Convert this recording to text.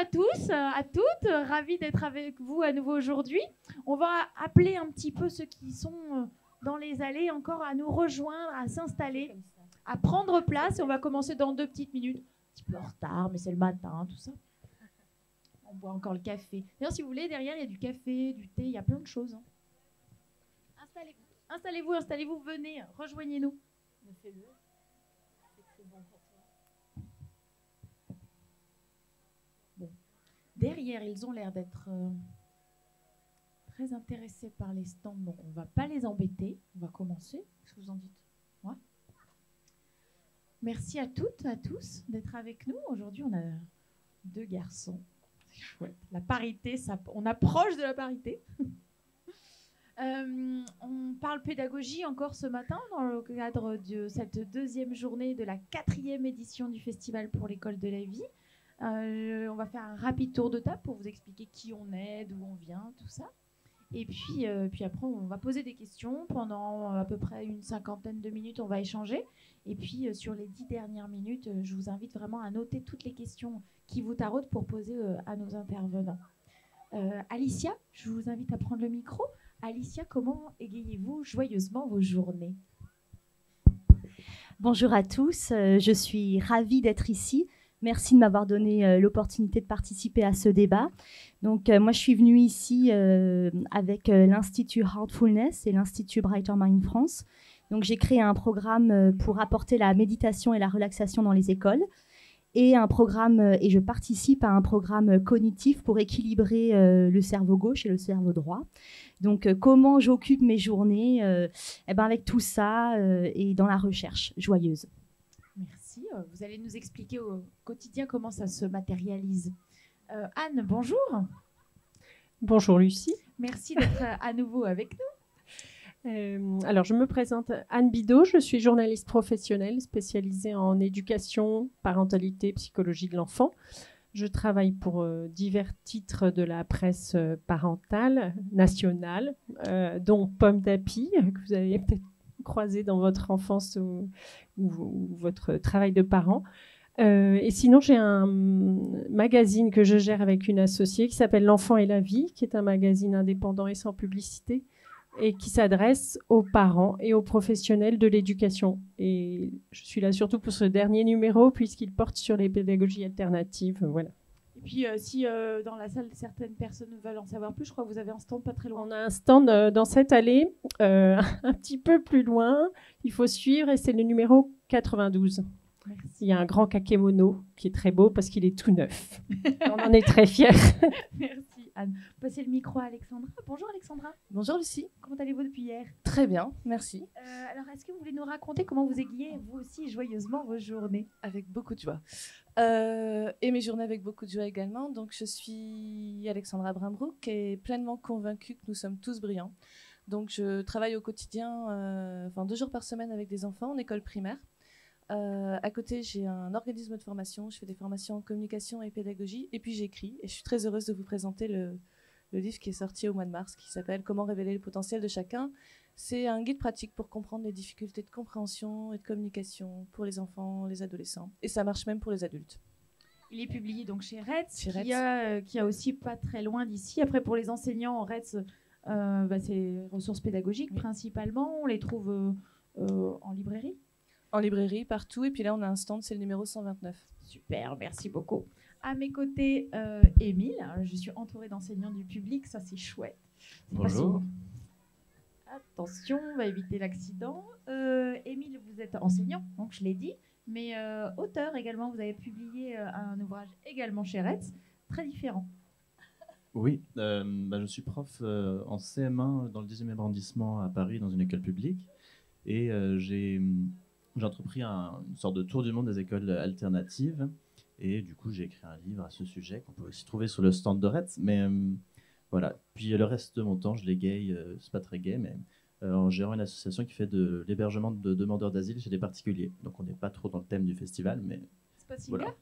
à tous, à toutes, ravis d'être avec vous à nouveau aujourd'hui. On va appeler un petit peu ceux qui sont dans les allées encore à nous rejoindre, à s'installer, à prendre place. Et on va commencer dans 2 petites minutes. Un petit peu en retard, mais c'est le matin, tout ça. On boit encore le café. D'ailleurs, si vous voulez, derrière, il y a du café, du thé, il y a plein de choses. Installez-vous, installez-vous, venez, rejoignez-nous. Fais-le. C'est bon pour toi. Bon. Derrière, ils ont l'air d'être très intéressés par les stands, donc on ne va pas les embêter. On va commencer. Qu'est-ce que vous en dites? Ouais. Merci à toutes, à tous d'être avec nous. Aujourd'hui, on a 2 garçons. C'est chouette. La parité, on approche de la parité. On parle pédagogie encore ce matin dans le cadre de cette 2e journée de la 4e édition du Festival pour l'école de la vie. On va faire un rapide tour de table pour vous expliquer qui on est, d'où on vient, tout ça. Et puis après, on va poser des questions. Pendant à peu près une 50aine de minutes, on va échanger. Et puis, sur les 10 dernières minutes, je vous invite vraiment à noter toutes les questions qui vous taraudent pour poser à nos intervenants. Alicia, je vous invite à prendre le micro. Alicia, comment égayez-vous joyeusement vos journées? Bonjour à tous, je suis ravie d'être ici. Merci de m'avoir donné l'opportunité de participer à ce débat. Donc, moi, je suis venue ici avec l'Institut Heartfulness et l'Institut Brighter Mind France. Donc, j'ai créé un programme pour apporter la méditation et la relaxation dans les écoles. Et je participe à un programme cognitif pour équilibrer le cerveau gauche et le cerveau droit. Donc, comment j'occupe mes journées avec tout ça et dans la recherche joyeuse. Merci. Vous allez nous expliquer au quotidien comment ça se matérialise. Anne, bonjour. Bonjour Lucie. Merci d'être à nouveau avec nous. Alors, je me présente Anne Bidot, je suis journaliste professionnelle spécialisée en éducation, parentalité, psychologie de l'enfant. Je travaille pour divers titres de la presse parentale nationale, dont Pomme d'Api, que vous avez peut-être croisé dans votre enfance ou votre travail de parent. Et sinon, j'ai un magazine que je gère avec une associée qui s'appelle L'Enfant et la vie, qui est un magazine indépendant et sans publicité, et qui s'adresse aux parents et aux professionnels de l'éducation. Et je suis là surtout pour ce dernier numéro, puisqu'il porte sur les pédagogies alternatives. Voilà. Et puis, si dans la salle, certaines personnes veulent en savoir plus, je crois que vous avez un stand pas très loin. On a un stand dans cette allée, un petit peu plus loin. Il faut suivre, et c'est le numéro 92. Merci. Il y a un grand kakémono qui est très beau parce qu'il est tout neuf. On en est très fiers. Merci Anne. Passez le micro à Alexandra. Bonjour Alexandra. Bonjour Lucie. Comment allez-vous depuis hier? Très bien, merci. Alors, est-ce que vous voulez nous raconter comment vous égayez, vous aussi, joyeusement vos journées? Avec beaucoup de joie. Et mes journées avec beaucoup de joie également. Donc, je suis Alexandra Brimbrook et pleinement convaincue que nous sommes tous brillants. Donc, je travaille au quotidien, 2 jours par semaine avec des enfants en école primaire. À côté, j'ai un organisme de formation. Je fais des formations en communication et pédagogie. Et puis, j'écris. Et je suis très heureuse de vous présenter le livre qui est sorti au mois de mars, qui s'appelle « Comment révéler le potentiel de chacun ». C'est un guide pratique pour comprendre les difficultés de compréhension et de communication pour les enfants, les adolescents. Et ça marche même pour les adultes. Il est publié donc chez Retz, qui a aussi pas très loin d'ici. Après, pour les enseignants, Retz, c'est ressources pédagogiques principalement. On les trouve en librairie? En librairie, partout. Et puis là, on a un stand, c'est le numéro 129. Super, merci beaucoup. À mes côtés, Émile. Je suis entourée d'enseignants du public, ça c'est chouette. Bonjour. Attention, on va éviter l'accident. Émile, vous êtes enseignant, donc je l'ai dit, mais auteur également. Vous avez publié un ouvrage également chez Retz, très différent. Oui, je suis prof en CM1 dans le 10e arrondissement à Paris, dans une école publique. Et j'ai entrepris une sorte de tour du monde des écoles alternatives. Et du coup, j'ai écrit un livre à ce sujet qu'on peut aussi trouver sur le stand de Retz. Mais voilà. Puis le reste de mon temps, je l'égaye, c'est pas très gai, mais en gérant une association qui fait de l'hébergement de demandeurs d'asile chez des particuliers. Donc on n'est pas trop dans le thème du festival, mais c'est pas si voilà. gars.